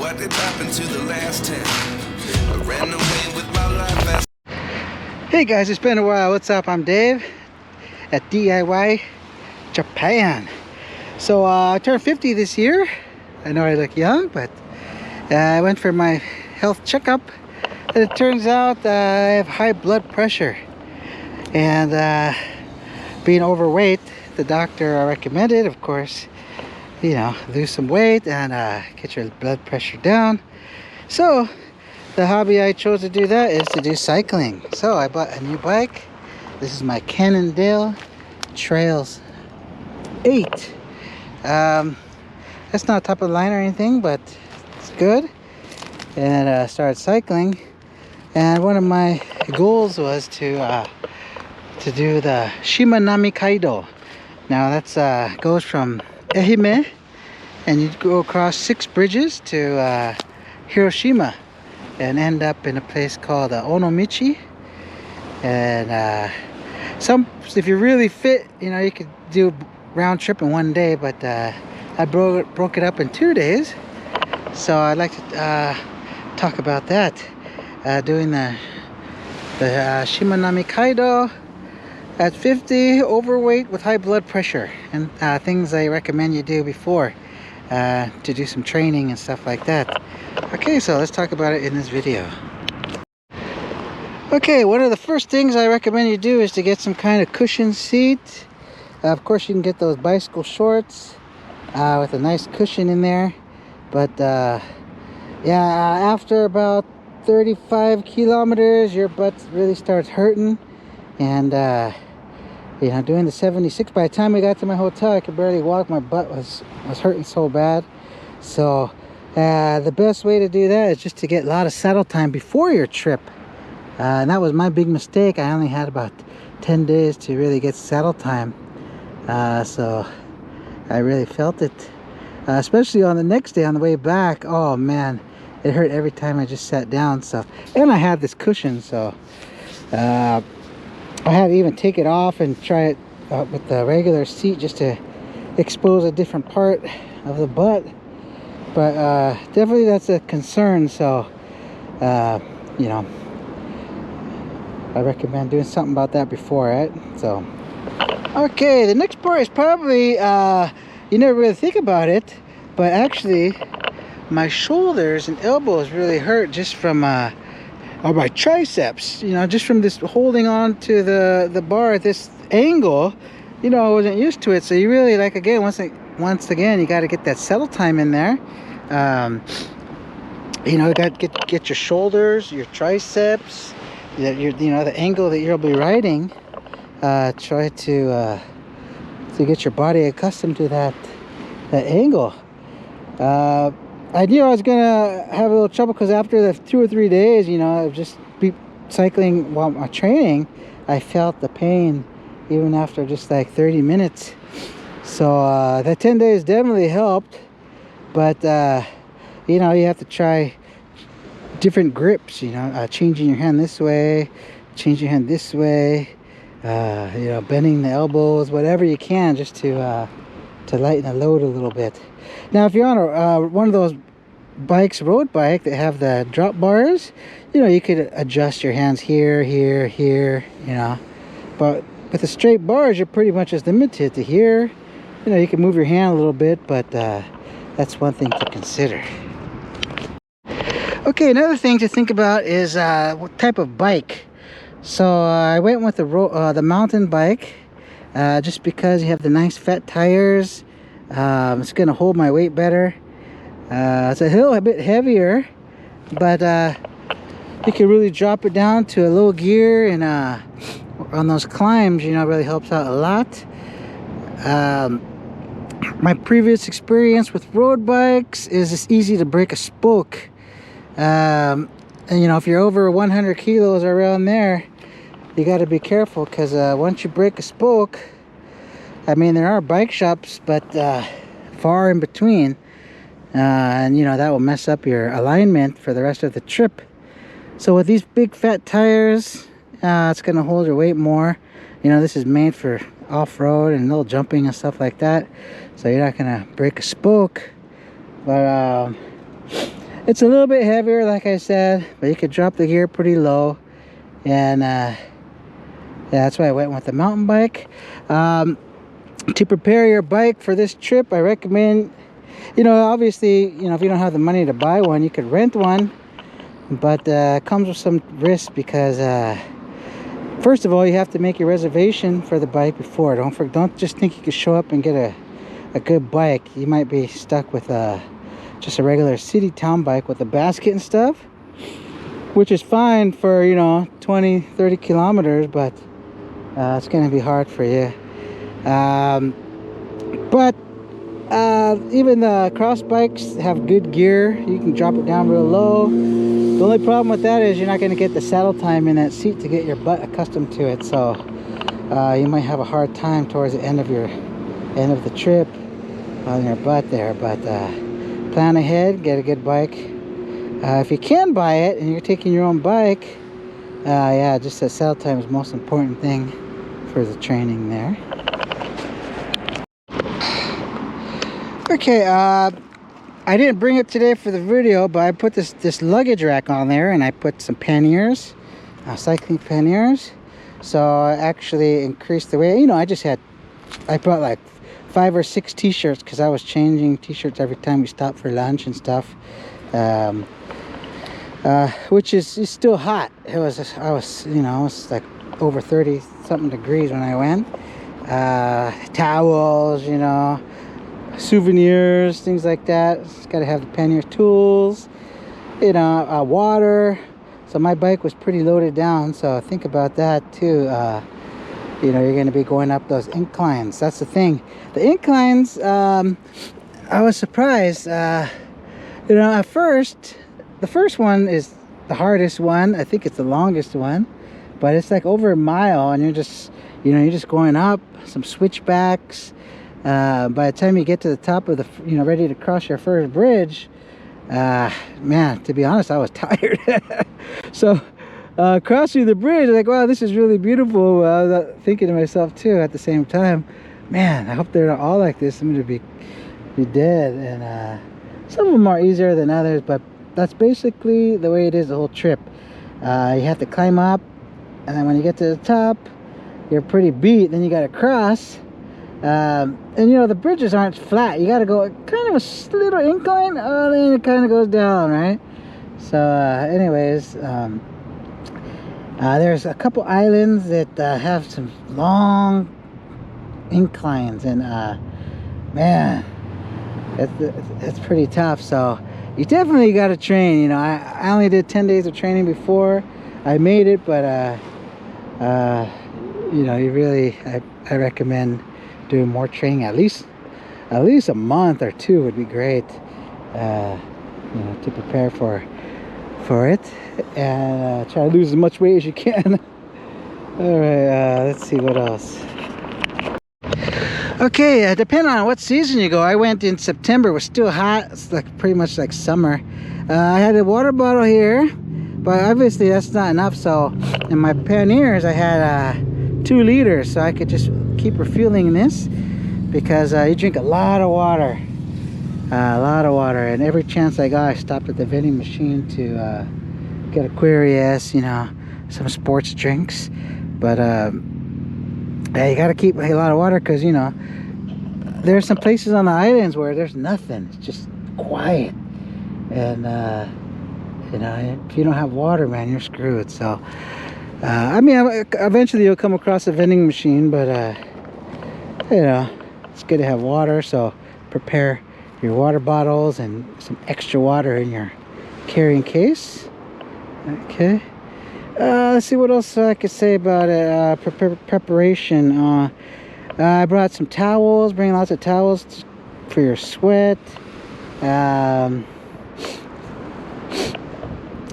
what did happen to the last 10? I ran away with my life as... Hey guys, it's been a while. What's up? I'm Dave at D.I.Y. Japan. So I turned 50 this year. I know I look young, but I went for my health checkup, and it turns out I have high blood pressure. And being overweight, the doctor recommended, of course, you know, lose some weight and get your blood pressure down. So the hobby I chose to do that is to do cycling. So I bought a new bike. This is my Cannondale Trails 8. That's not top of the line or anything, but it's good. And started cycling. And one of my goals was to do the Shimanami Kaido. Now that's goes from Ehime, and you go across 6 bridges to Hiroshima and end up in a place called Onomichi. And if you're really fit, you know, you could do a round trip in one day, but I broke it up in 2 days. So I'd like to talk about that, doing the Shimanami Kaido at 50, overweight with high blood pressure, and things I recommend you do before to do some training and stuff like that. Okay, so let's talk about it in this video. Okay, one of the first things I recommend you do is to get some kind of cushion seat. Of course, you can get those bicycle shorts with a nice cushion in there, but yeah, after about 35 kilometers, your butt really starts hurting. And you know, doing the 76, by the time we got to my hotel, I could barely walk. My butt was hurting so bad. So the best way to do that is just to get a lot of saddle time before your trip. And that was my big mistake. I only had about 10 days to really get saddle time. So I really felt it, especially on the next day on the way back. Oh man, it hurt every time I just sat down. So, and I had this cushion, so I had to even take it off and try it with the regular seat just to expose a different part of the butt. But definitely that's a concern. So you know, I recommend doing something about that before, right? So okay, the next part is probably you never really think about it, but actually my shoulders and elbows really hurt just from or my triceps, you know, just from this holding on to the bar at this angle. You know, I wasn't used to it, so you really, like, again, once again, you got to get that settle time in there. You know, you got to get your shoulders, your triceps, you know, the angle that you'll be riding. Try to get your body accustomed to that angle. I knew I was gonna have a little trouble because after the 2 or 3 days, you know, of just cycling while my training, I felt the pain even after just like 30 minutes. So that 10 days definitely helped, but you know, you have to try different grips, you know, changing your hand this way, change your hand this way, you know, bending the elbows, whatever you can, just to lighten the load a little bit. Now, if you're on one of those bikes, road bike, that have the drop bars, you know, you could adjust your hands here, here, here, you know. But with the straight bars, you're pretty much just limited to here. You know, you can move your hand a little bit, but that's one thing to consider. Okay, another thing to think about is what type of bike. So I went with the mountain bike, just because you have the nice fat tires. It's gonna hold my weight better. It's a hill a bit heavier, but you can really drop it down to a low gear, and on those climbs, you know, it really helps out a lot. My previous experience with road bikes is it's easy to break a spoke. And you know, if you're over 100 kilos around there, you got to be careful, because once you break a spoke, I mean, there are bike shops, but far in between, and you know, that will mess up your alignment for the rest of the trip. So with these big fat tires, it's going to hold your weight more. You know, this is made for off-road and little jumping and stuff like that, so you're not going to break a spoke. But It's a little bit heavier, like I said, but you could drop the gear pretty low. And yeah, that's why I went with the mountain bike. To prepare your bike for this trip, I recommend, you know, obviously, you know, if you don't have the money to buy one, you could rent one. But it comes with some risk because first of all, you have to make your reservation for the bike before. Don't just think you can show up and get a good bike. You might be stuck with just a regular city town bike with a basket and stuff, which is fine for, you know, 20-30 kilometers, but it's going to be hard for you. But even the cross bikes have good gear. You can drop it down real low. The only problem with that is you're not going to get the saddle time in that seat to get your butt accustomed to it. So you might have a hard time towards the end of the trip on your butt there. But plan ahead, get a good bike. If you can buy it and you're taking your own bike, yeah, just the saddle time is the most important thing for the training there. Okay, I didn't bring it today for the video, but I put this luggage rack on there, and I put some panniers, cycling panniers. So I actually increased the weight. You know, I brought like 5 or 6 t-shirts because I was changing t-shirts every time we stopped for lunch and stuff. Which is still hot. I was, you know, it's like over 30 something degrees when I went. Towels, you know, souvenirs, things like that. It's got to have the pannier, tools, you know, water. So my bike was pretty loaded down, so think about that too. You know, you're going to be going up those inclines. That's the thing. The inclines, I was surprised. You know, at first, the first one is the hardest one. I think it's the longest one, but it's like over a mile, and you're just going up some switchbacks. By the time you get to the top of the, you know, ready to cross your first bridge, man, to be honest, I was tired. So crossing the bridge, like, wow, this is really beautiful. I was thinking to myself too at the same time, man, I hope they're not all like this. I'm gonna be dead. And some of them are easier than others, but that's basically the way it is the whole trip. You have to climb up, and then when you get to the top, you're pretty beat. Then you got to cross. And you know, the bridges aren't flat. You got to go kind of a little incline, then it kind of goes down, right? So anyways, there's a couple islands that have some long inclines, and man, it's pretty tough. So you definitely got to train. You know, I only did 10 days of training before I made it, but you know, I recommend doing more training. At least a month or 2 would be great, you know, to prepare for it, and try to lose as much weight as you can. All right, let's see what else. Okay, depending on what season you go. I went in September. It was still hot. It's like pretty much like summer. I had a water bottle here, but obviously that's not enough. So in my panniers I had 2 liters, so I could just keep refueling this, because you drink a lot of water, and every chance I got, I stopped at the vending machine to get Aquarius, you know, some sports drinks. But yeah, you got to keep a lot of water, because, you know, there's some places on the islands where there's nothing. It's just quiet, and you know, if you don't have water, man, you're screwed. So I mean, eventually you'll come across a vending machine, but you know, it's good to have water. So prepare your water bottles and some extra water in your carrying case. Okay, let's see what else I could say about it. Preparation. I brought some towels. Bring lots of towels for your sweat.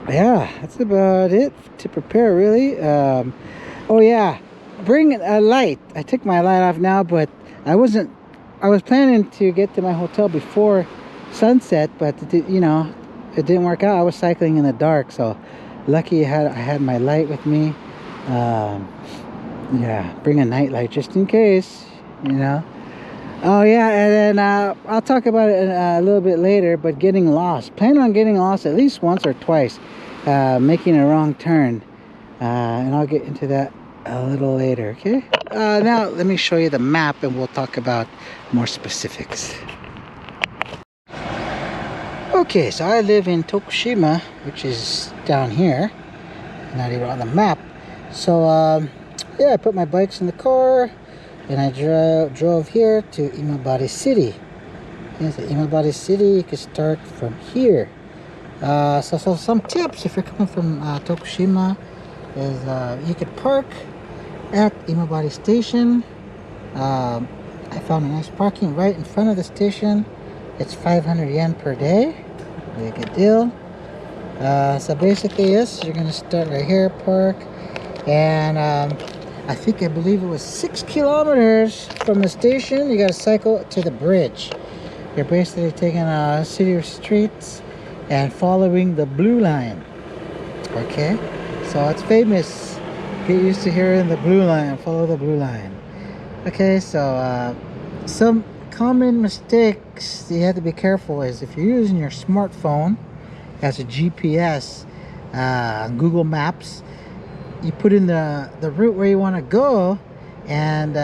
Yeah, that's about it to prepare, really. Oh yeah, bring a light. I took my light off now, but I was planning to get to my hotel before sunset, but you know, it didn't work out. I was cycling in the dark, so lucky I had my light with me. Yeah, bring a night light just in case, you know. Oh yeah, and then I'll talk about it a little bit later. But getting lost, plan on getting lost at least once or twice, making a wrong turn, and I'll get into that a little later. Okay. Now let me show you the map, and we'll talk about more specifics. Okay, so I live in Tokushima, which is down here, not even on the map. So yeah, I put my bikes in the car. And I drove here to Imabari City. Yes, Imabari City, you can start from here. So some tips if you're coming from Tokushima is you could park at Imabari Station. I found a nice parking right in front of the station. It's 500 yen per day. Really good deal. So basically, yes, you're going to start right here, park. And I believe it was 6 kilometers from the station. You got to cycle to the bridge. You're basically taking city streets and following the blue line. Okay, so it's famous. Get used to hearing the blue line. Follow the blue line. Okay, so some common mistakes you have to be careful is if you're using your smartphone as a GPS, Google Maps. You put in the route where you want to go, and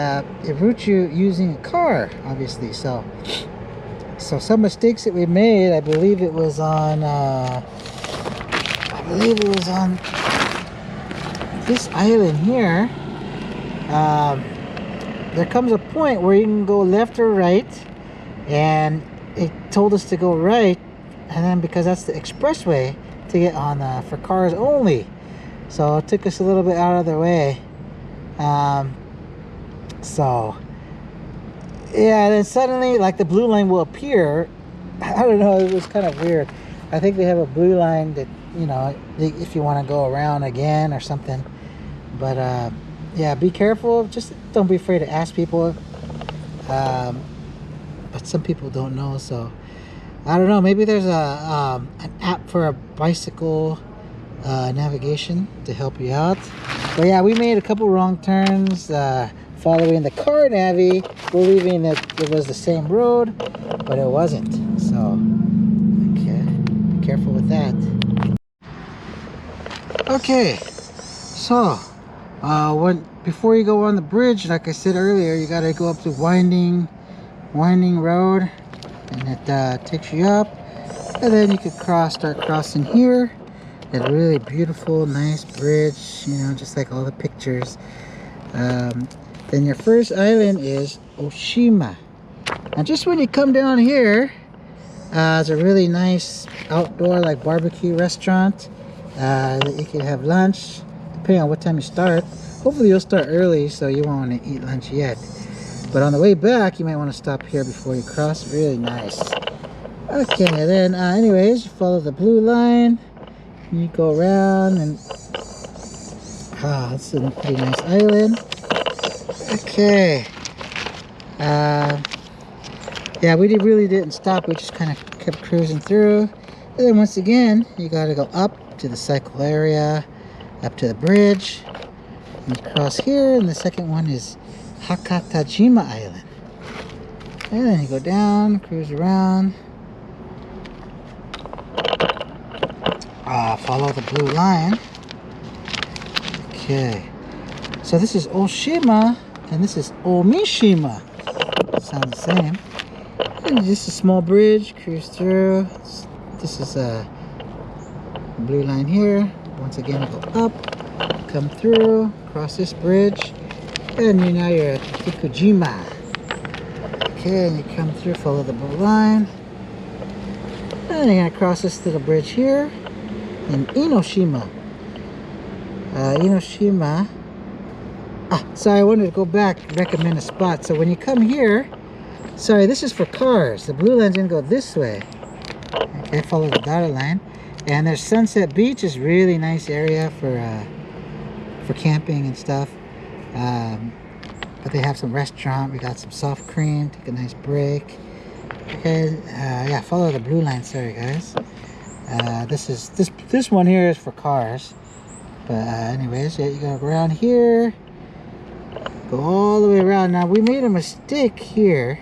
it routes you using a car, obviously. So some mistakes that we made, I believe it was on this island here. There comes a point where you can go left or right, and it told us to go right, and then because that's the expressway to get on for cars only. So it took us a little bit out of their way. So yeah, and then suddenly like the blue line will appear. I don't know, it was kind of weird. I think they have a blue line that, you know, if you want to go around again or something. But yeah, be careful. Just don't be afraid to ask people. But some people don't know, so I don't know. Maybe there's an app for a bicycle navigation to help you out. But yeah, we made a couple wrong turns following the car navi, believing that it was the same road, but it wasn't. So okay, be careful with that. Okay, so before you go on the bridge, like I said earlier, you got to go up the winding road, and it takes you up, and then you could start crossing here. That really beautiful, nice bridge, you know, just like all the pictures. Then your first island is Oshima. And just when you come down here, it's a really nice outdoor like barbecue restaurant that you can have lunch, depending on what time you start. Hopefully you'll start early, so you won't want to eat lunch yet. But on the way back, you might want to stop here before you cross. Really nice. Okay, then anyways, you follow the blue line. You go around, and it's a pretty nice island. Okay. Yeah, we really didn't stop. We just kind of kept cruising through. And then once again, you got to go up to the cycle area, up to the bridge, and you cross here. And the second one is Hakatajima Island. And then you go down, cruise around. Follow the blue line. Okay, so this is Oshima and this is Omishima. Sound the same. And just a small bridge, cruise through. This is a blue line here. Once again, go up, come through, cross this bridge, and now you're at Kikujima. Okay, and you come through, follow the blue line, and you're gonna cross this little bridge here. In Enoshima. Sorry, I wanted to go back and recommend a spot. So when you come here, sorry, this is for cars. The blue line's gonna go this way. Okay, follow the dotted line. And there's Sunset Beach, is really nice area for camping and stuff. But they have some restaurant. We got some soft cream. Take a nice break. Okay, yeah, follow the blue line. Sorry, guys. This one here is for cars, but anyways, yeah, you go around here, go all the way around. Now we made a mistake here.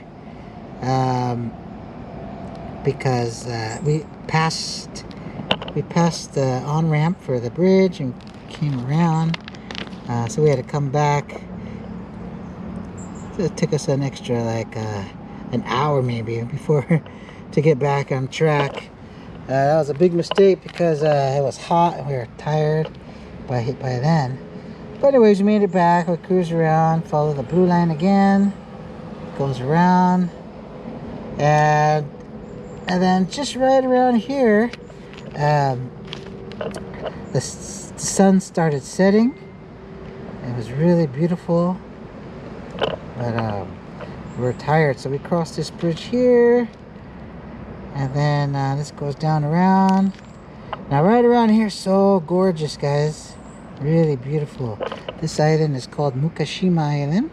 because we passed the on-ramp for the bridge and came around, so we had to come back. So it took us an extra like an hour maybe before to get back on track. That was a big mistake because it was hot and we were tired by then. But anyways, we made it back. We cruised around, follow the blue line again, goes around, and then just right around here, the sun started setting. It was really beautiful, but we were tired, so we crossed this bridge here, and then this goes down around. Now right around here, so gorgeous, guys, really beautiful. This island is called Mukashima Island,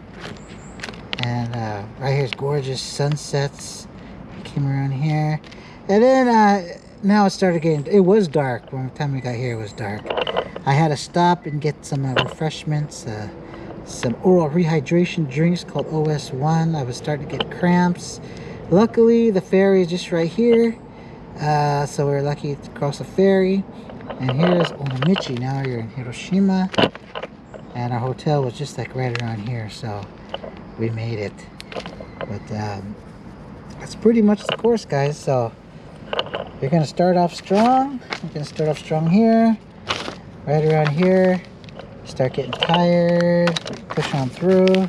and right here's gorgeous sunsets. We came around here, and then now it was dark. When the time we got here, it was dark. I had to stop and get some refreshments, some oral rehydration drinks called OS1. I was starting to get cramps. Luckily, the ferry is just right here, so we were lucky to cross the ferry. And here's Onomichi. Now you're in Hiroshima, and our hotel was just like right around here, so we made it. But that's pretty much the course, guys. So you're gonna start off strong. You're gonna start off strong here, right around here. Start getting tired, push on through.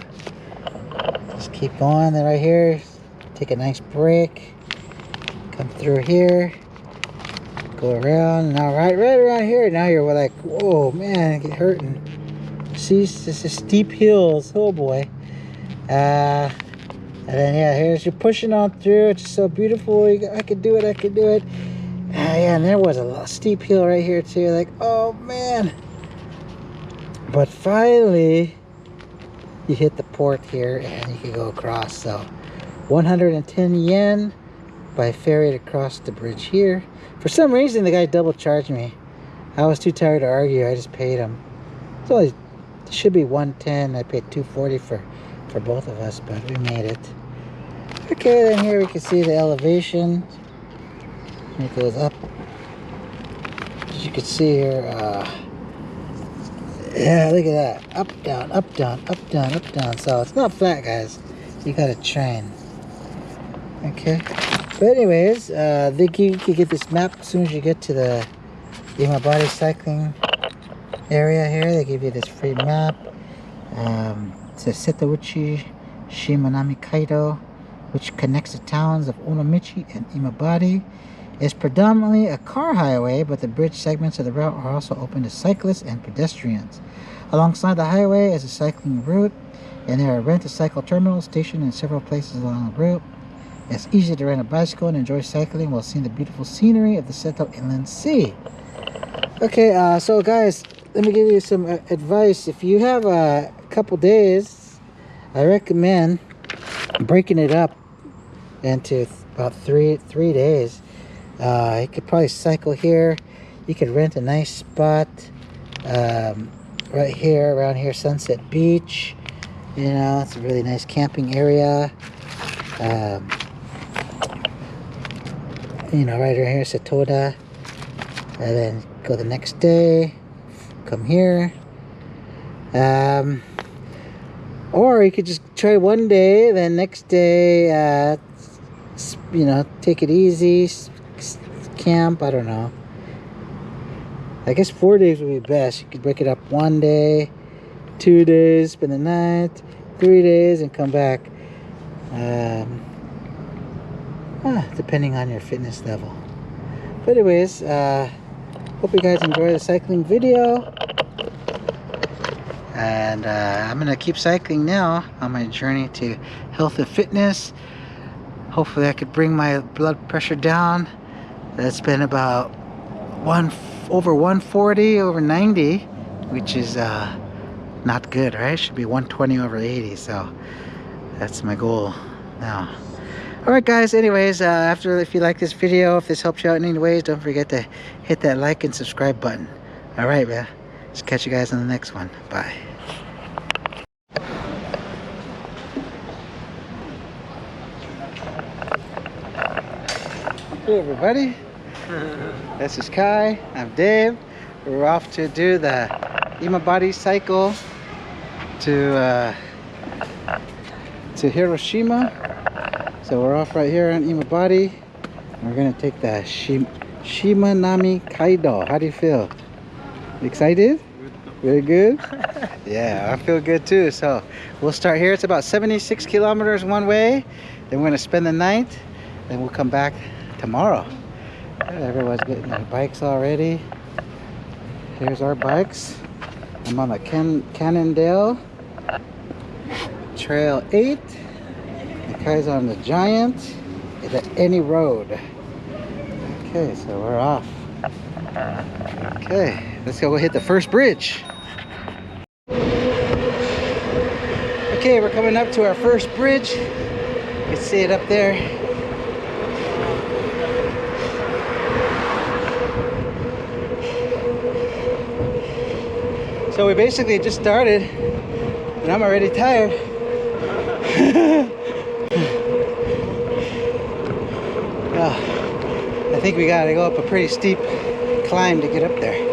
Just keep going. Then right here, take a nice break. Come through here. Go around. Now right around here. Now you're like, whoa, man, I get hurting. See, this is steep hills. Oh boy. And then yeah, here's you're pushing on through. It's just so beautiful. I could do it. I could do it. Yeah, and there was a steep hill right here too. Like, oh man. But finally, you hit the port here and you can go across. So 110 yen by ferry to cross the bridge here. For some reason, the guy double charged me. I was too tired to argue. I just paid him. It's only, it should be 110. I paid 240 for both of us, but we made it. Okay, then here we can see the elevation. It goes up. As you can see here, yeah, look at that. Up, down, up, down, up, down, up, down. So it's not flat, guys. You gotta train. Okay. But anyways, you can get this map as soon as you get to the Imabari cycling area here. They give you this free map. It says Seto Shimanami Kaido, which connects the towns of Onomichi and Imabari. It's predominantly a car highway, but the bridge segments of the route are also open to cyclists and pedestrians. Alongside the highway is a cycling route, and there are rent-a-cycle terminals stationed in several places along the route. It's easy to rent a bicycle and enjoy cycling while seeing the beautiful scenery of the Seto Inland Sea. Okay, so guys, let me give you some advice. If you have a couple days, I recommend breaking it up into about three days. You could probably cycle here. You could rent a nice spot right here, around here, Sunset Beach. You know, it's a really nice camping area. You know, right around here, Setoda. And then go the next day, come here. Or you could just try one day, then next day, you know, take it easy, camp, I don't know. I guess 4 days would be best. You could break it up 1 day, 2 days, spend the night, 3 days, and come back. Depending on your fitness level. But anyways, hope you guys enjoy the cycling video. And I'm gonna keep cycling now on my journey to health and fitness. Hopefully I could bring my blood pressure down. That's been about over 140 over 90, which is not good, right? Should be 120 over 80. So that's my goal now. Alright guys, anyways, if you like this video, if this helps you out in any ways, don't forget to hit that like and subscribe button. Alright, man. Just catch you guys on the next one. Bye. Hey everybody, this is Kai, I'm Dave. We're off to do the Imabari cycle to Hiroshima. So we're off right here on Imabari. We're gonna take the Shimanami Kaido. How do you feel? Excited? Very good? Yeah, I feel good too. So we'll start here. It's about 76 kilometers one way. Then we're gonna spend the night. Then we'll come back tomorrow. Everyone's getting their bikes already. Here's our bikes. I'm on the Cannondale Trail 8. The guy's on the Giant. The Any Road. Okay, so we're off. Okay, let's go hit the first bridge. Okay, we're coming up to our first bridge. You can see it up there. So we basically just started, and I'm already tired. I think we gotta go up a pretty steep climb to get up there.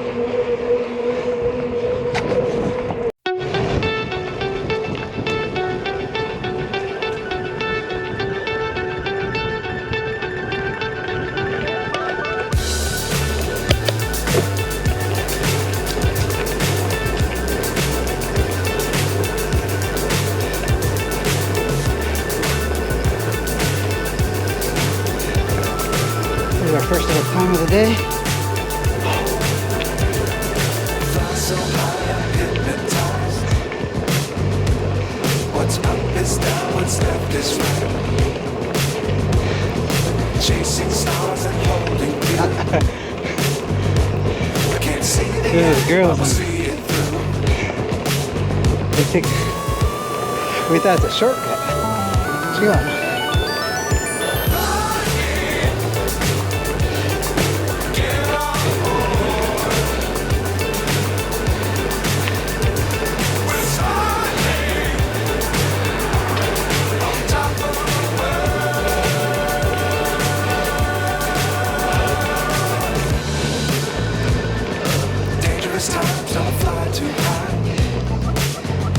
Our first little climb of the day. Fly so high, I'm hypnotized. What's up is down, what's left is right. Chasing stars and holding you. I can't see the end, girls. I'll see it through. We thought it's a shortcut. See on.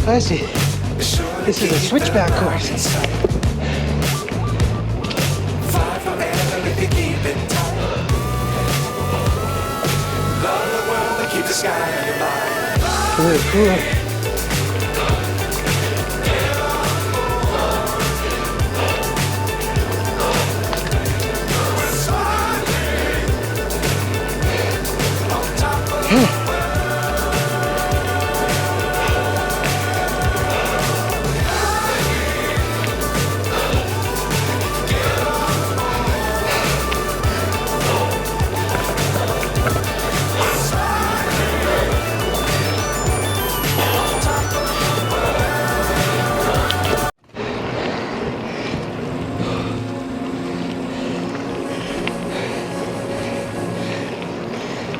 I see. This is a switchback course. Fly forever if you keep it tight. Love the world and keep the sky on your mind. Cool, cool.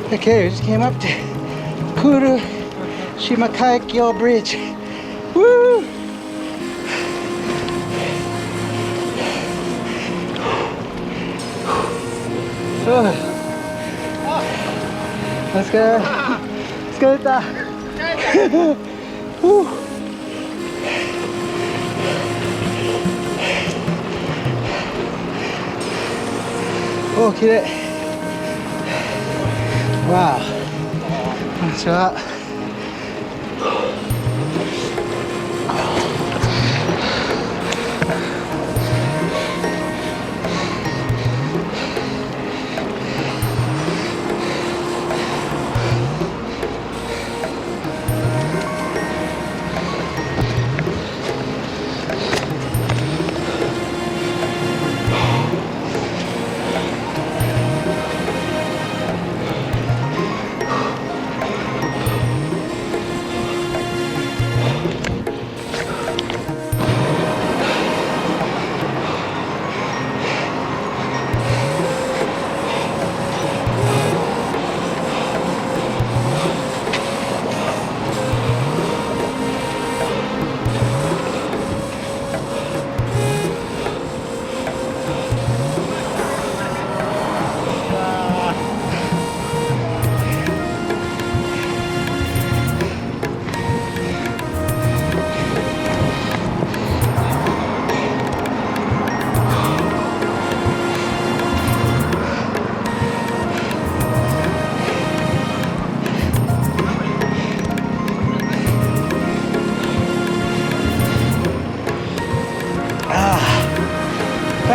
Okay, we just came up to Shimanami Bridge. Woo! Oh. Let's go. Let's go. Woo. Oh, get it. Wow, that's hot.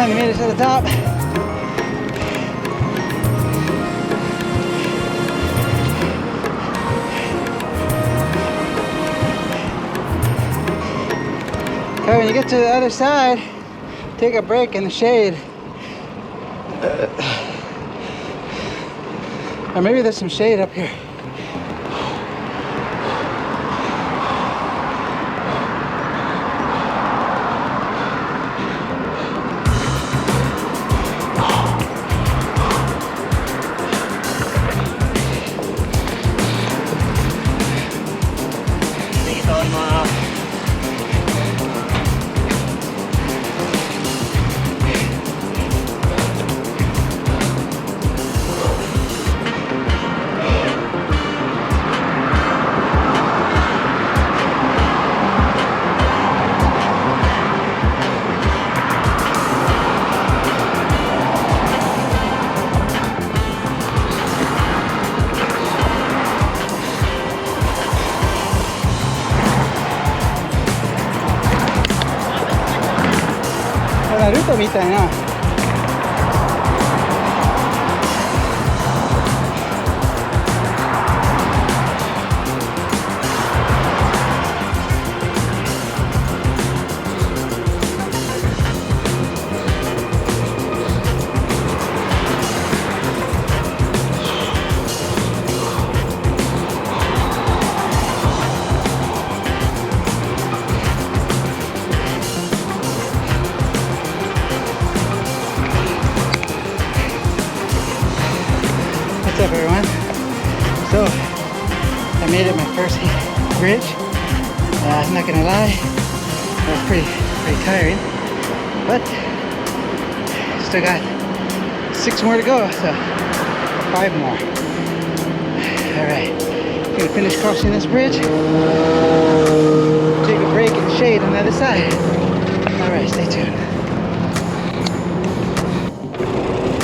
finally made it to the top. Okay, when you get to the other side, take a break in the shade. Or maybe there's some shade up here. Naruto みたいな。What's up, everyone? So, I made it my first bridge. I'm not gonna lie, it was pretty tiring, but still got 6 more to go, so 5 more. All right, gonna finish crossing this bridge. Take a break in the shade on the other side. All right, stay tuned.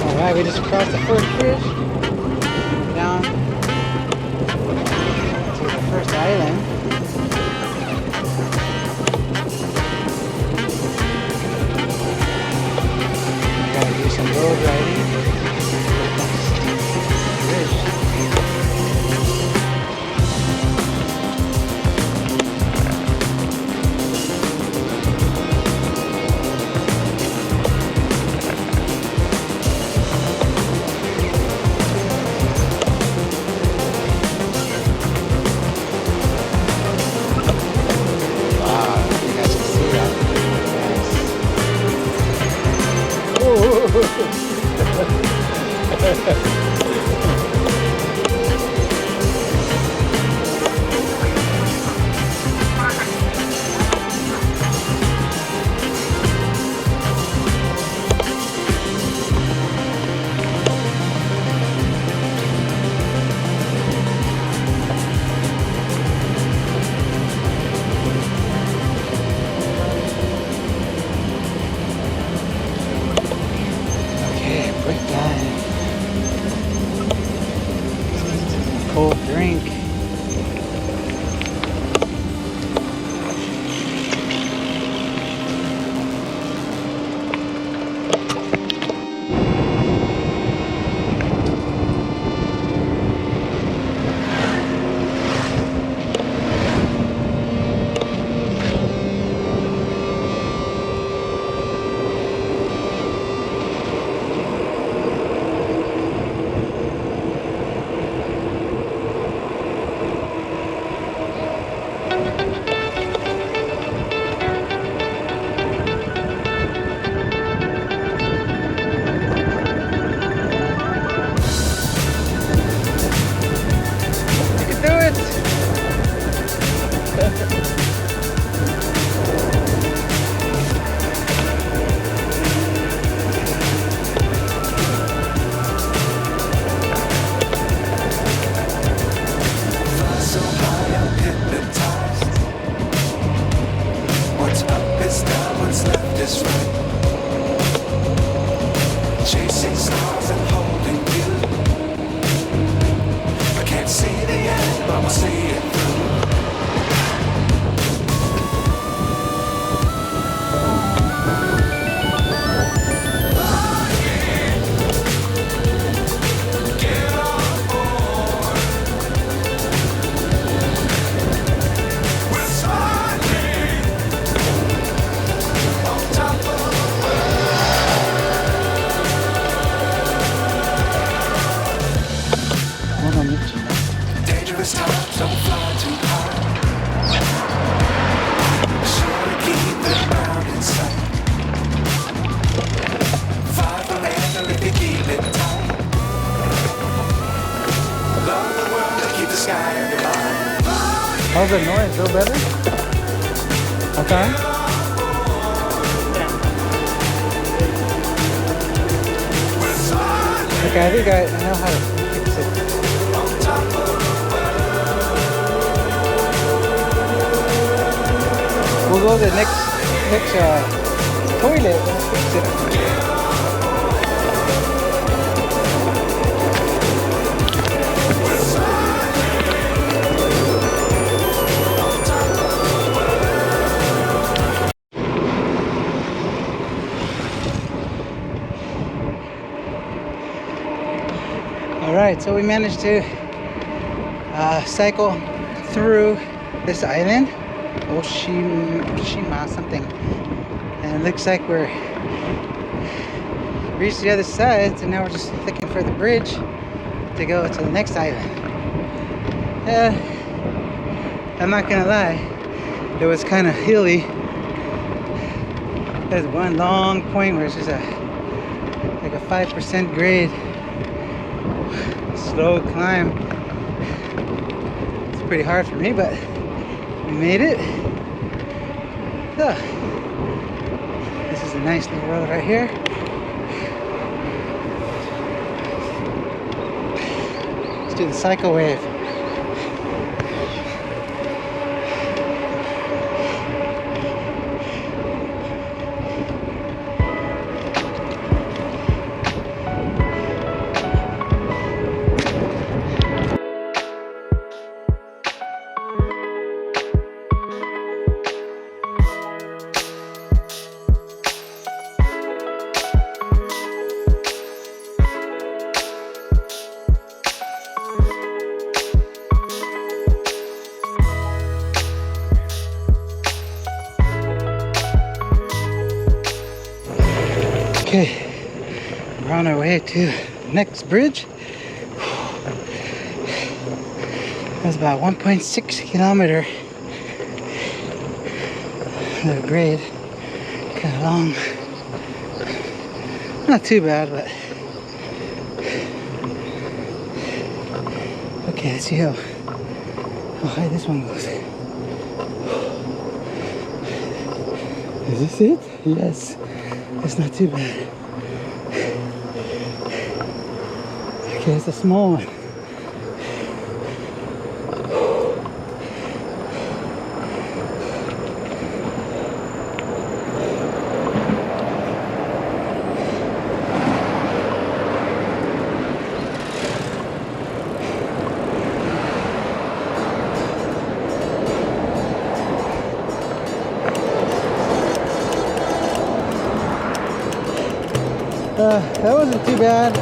All right, we just crossed the first bridge. Down to the first island. I gotta do some road riding. Bridge. Cold drink. beach. Dangerous times, don't fly too high. Sure to keep them round in sight. Fly forever if you keep it tight. Love the world and keep the sky on your mind. How's the noise? Feel better? Okay. Okay, I think I know how to fix it. We'll go to the next toilet and fix it. Alright, so we managed to cycle through this island, Oshima something, and it looks like we're reached the other side, so now we're just looking for the bridge to go to the next island. I'm not gonna lie, it was kind of hilly. There's one long point where it's just like a 5% grade. Slow climb. It's pretty hard for me, but we made it. Oh, this is a nice little road right here. Let's do the cycle wave. Okay, we're on our way to the next bridge. That's about 1.6 kilometer. The grade, kind of long. Not too bad, but okay. Let's see how high this one goes. Is this it? Yes. It's not too bad. Okay, it's a small one. That wasn't too bad.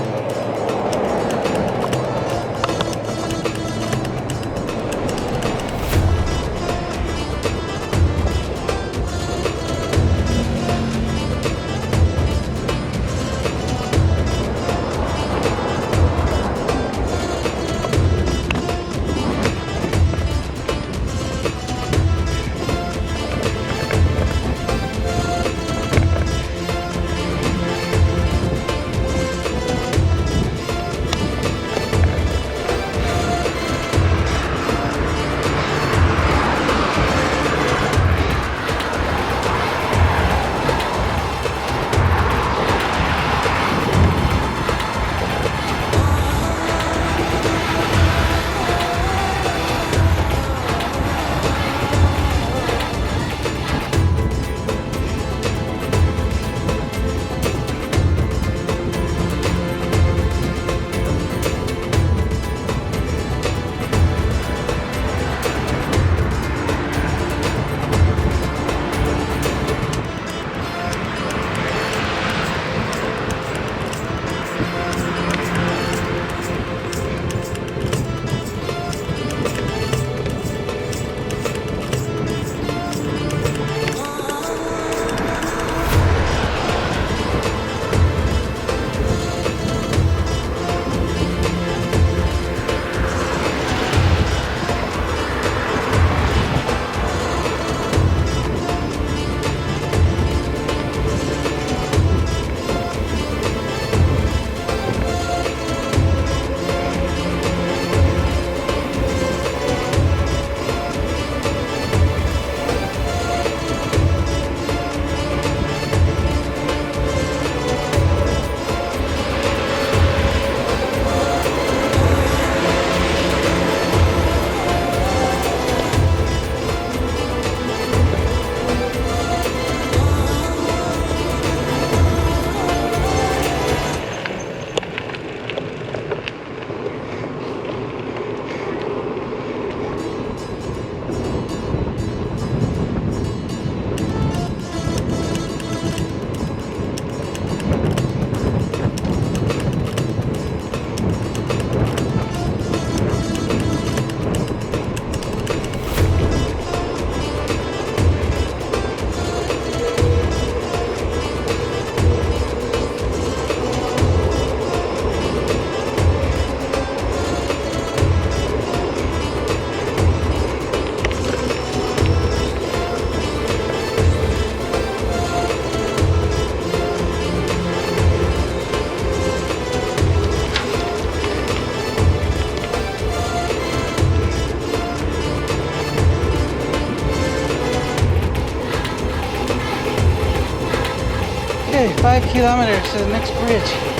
Okay, 5 kilometers to the next bridge.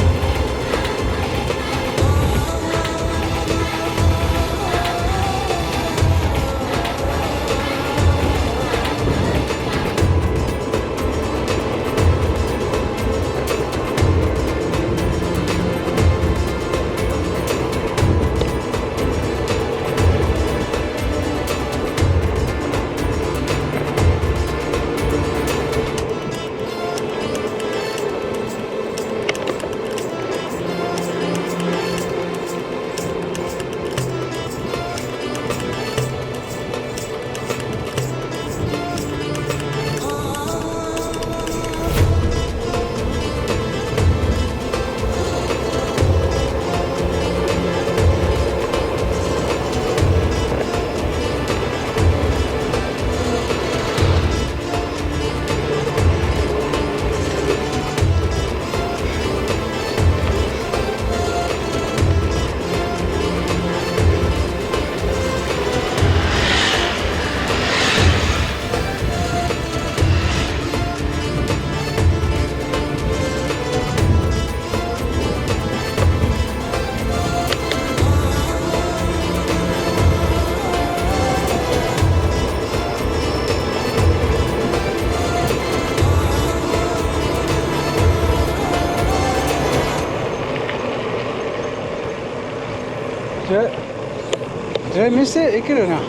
Did I miss it? いけるな。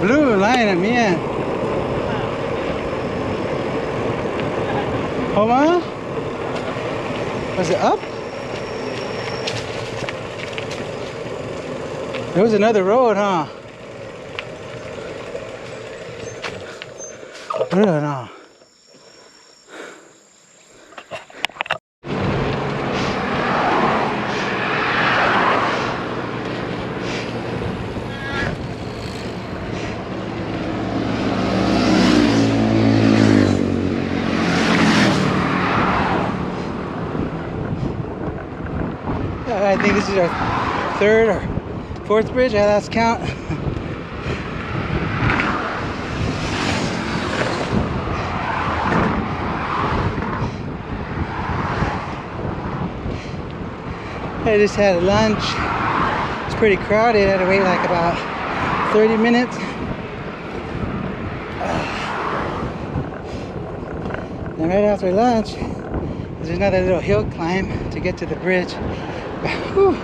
Blue line at me. Hold on. Was it up? There was another road, huh? I don't know. I think this is our third or fourth bridge. I lost count. I just had lunch. It's pretty crowded. I had to wait like about 30 minutes. And right after lunch, there's another little hill climb to get to the bridge. Whew.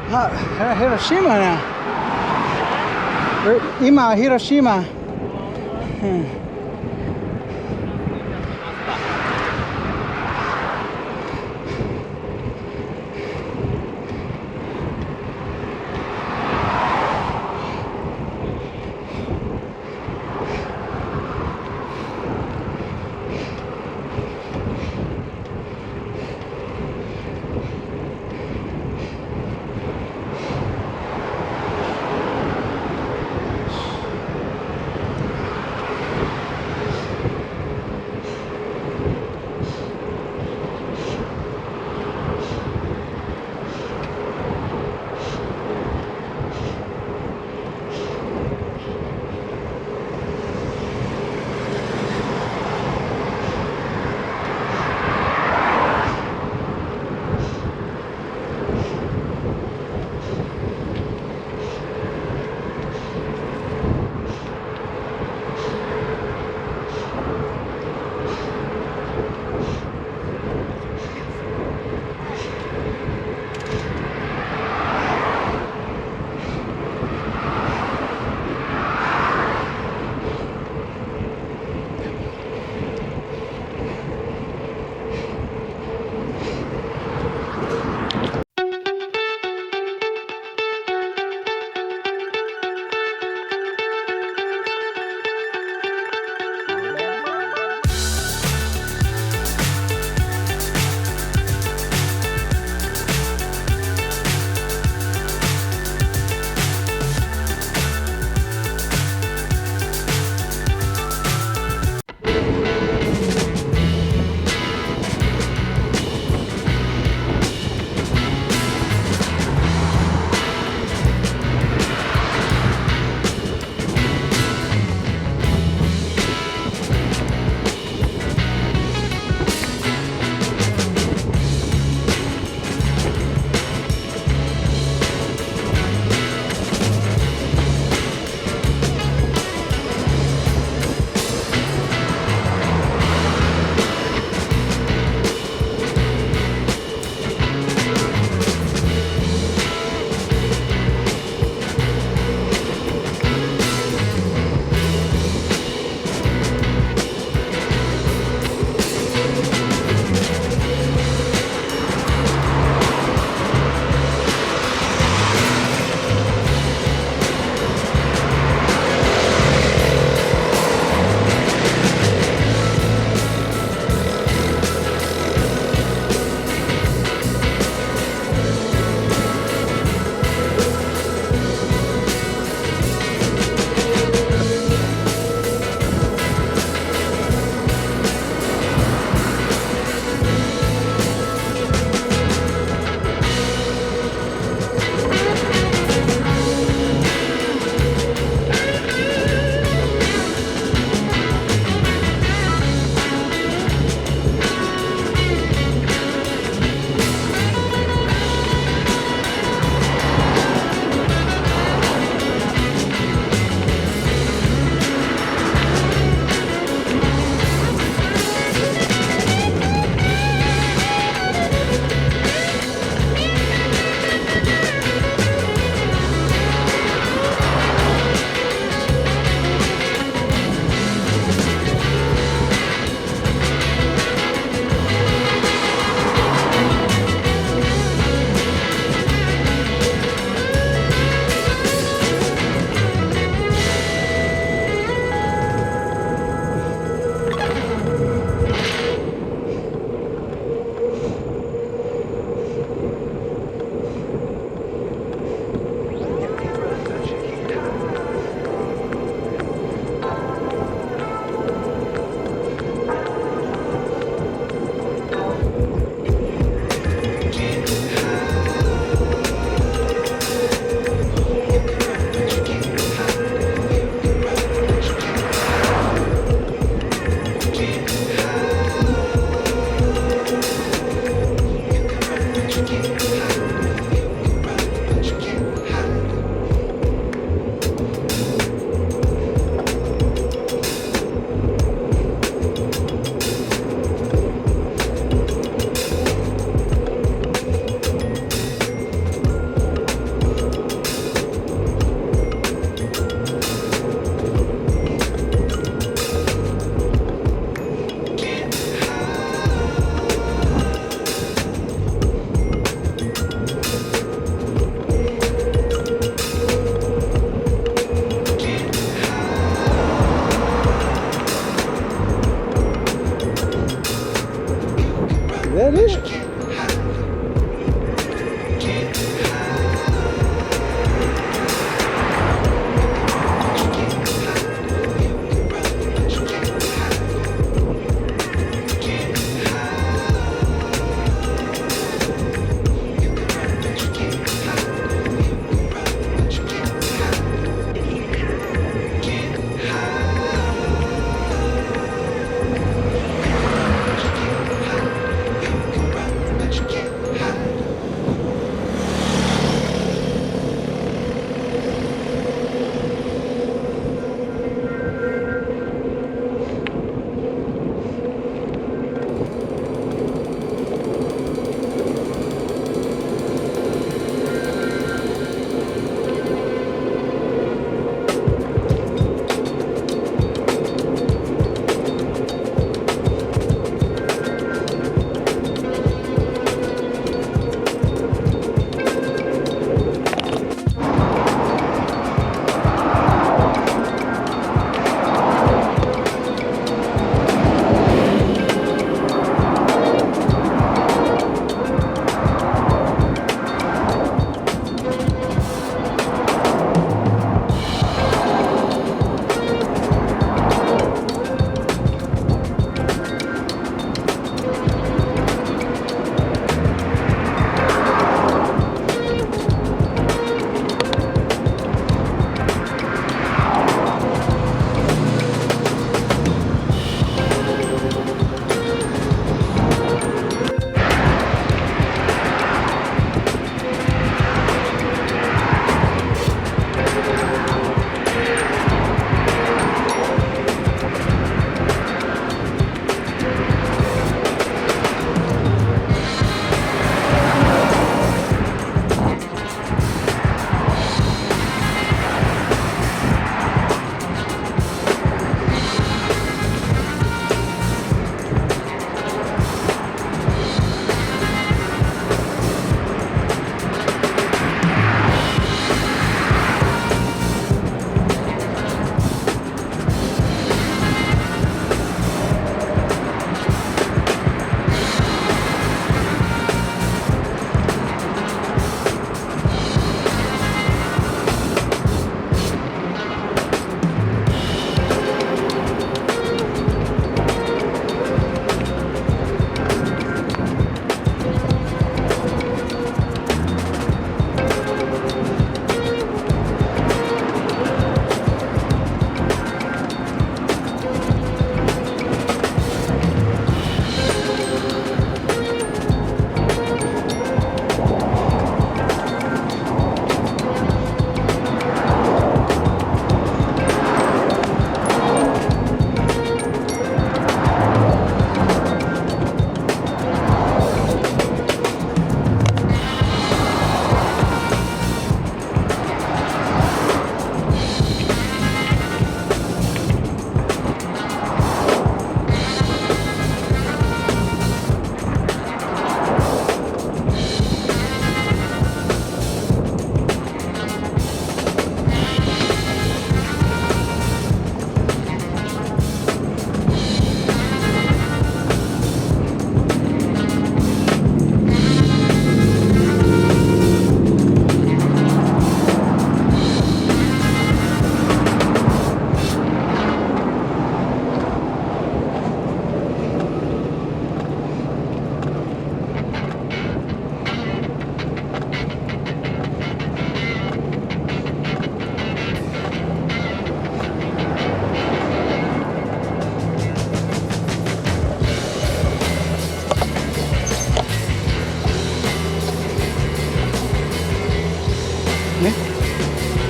Hiroshima now. Hiroshima. that it?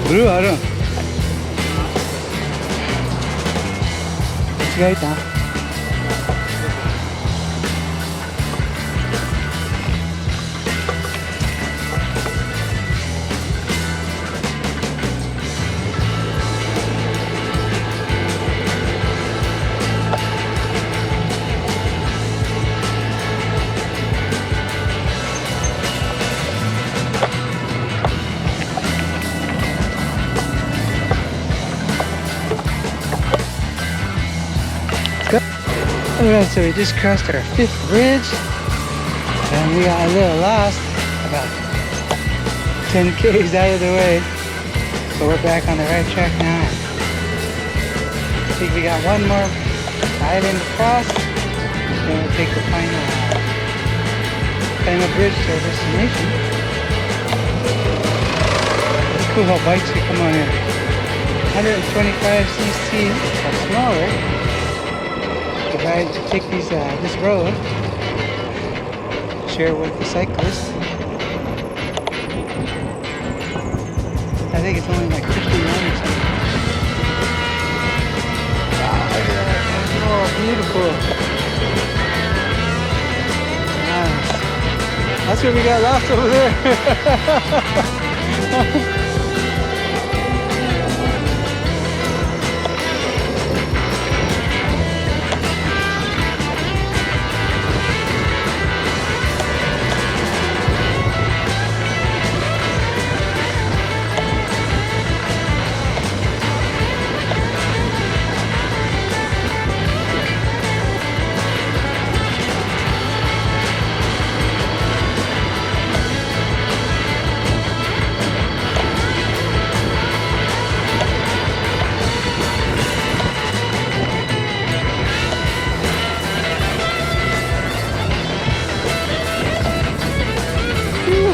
ブルーあるん。違いた。Alright, so we just crossed our 5th bridge. And we got a little lost, about 10 k's out of the way. So we're back on the right track now. I think we got one more island to cross. Then we'll take the final bridge to our destination. It's cool how bikes can come on in 125cc or smaller to ride, to take these this road, share with the cyclists. I think it's only like 51 or something. Wow, look at that. Oh, beautiful. Nice. That's where we got lost over there.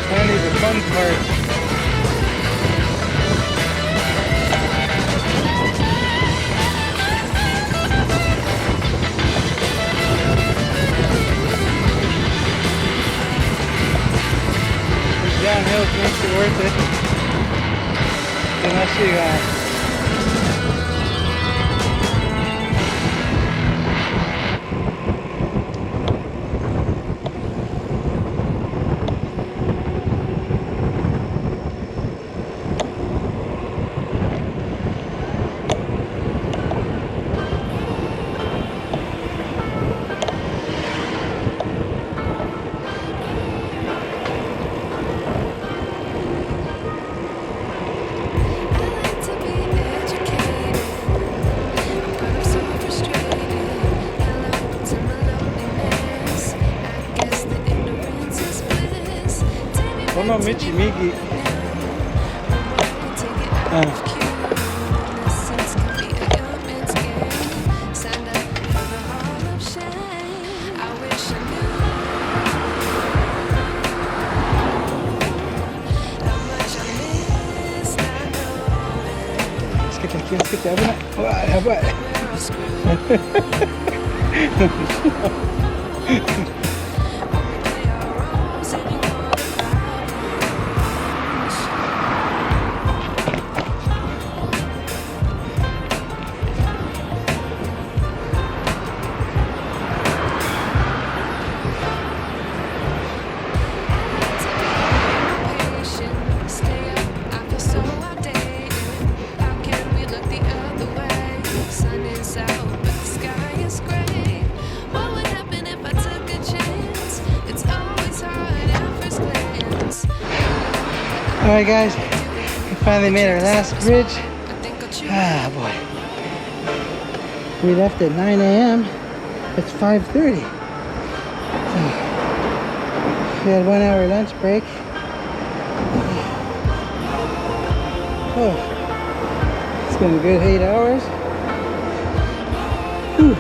Finally, the fun part. This downhill makes it worth it. Unless you Onomichi Migi. Let's get that one. Alright guys, we finally made our last bridge. Ah boy. We left at 9 a.m. It's 5:30. So, we had 1 hour lunch break. Oh, it's been a good 8 hours. Whew.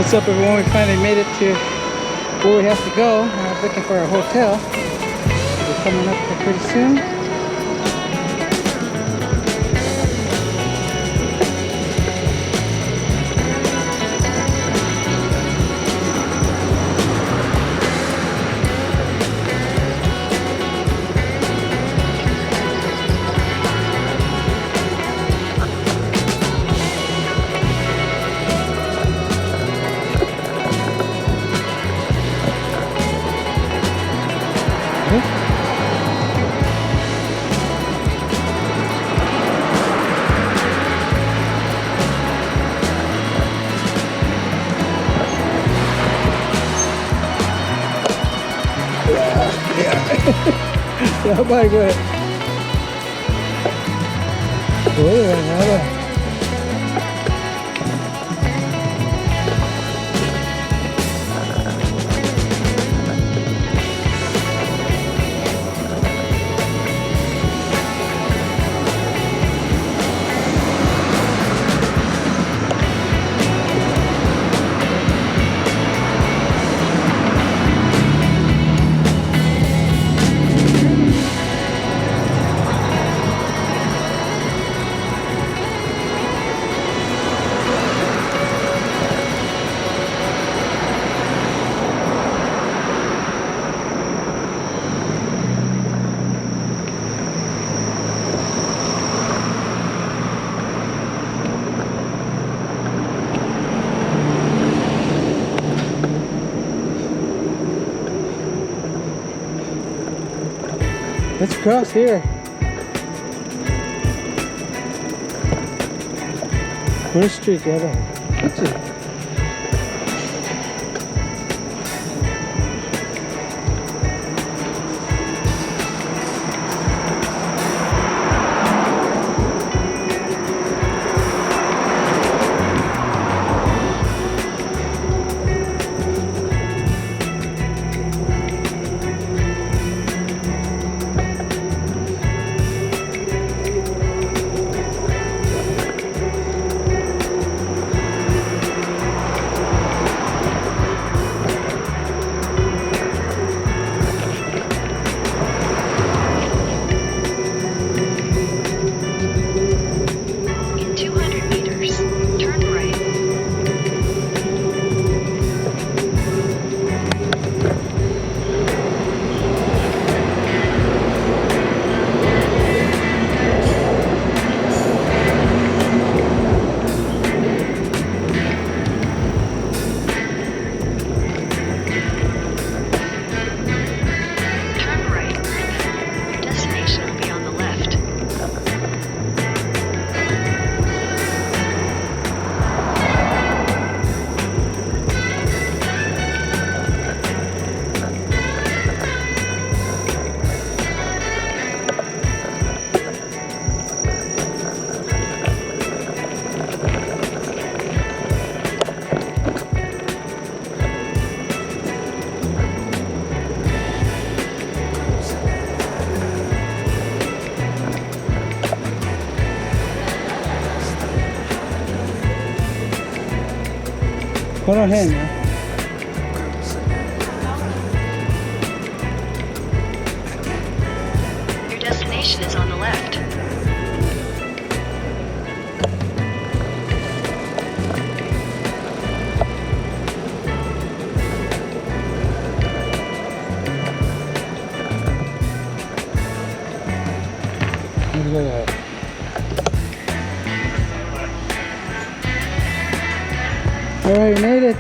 What's up, everyone? We finally made it to where we have to go. We're looking for a hotel. We're coming up there pretty soon. Yeah, bye, go ahead. Let's cross here. What street the other? Let's see. Hold on hand, man. Your destination is on the left. Look at that. All right, we made it.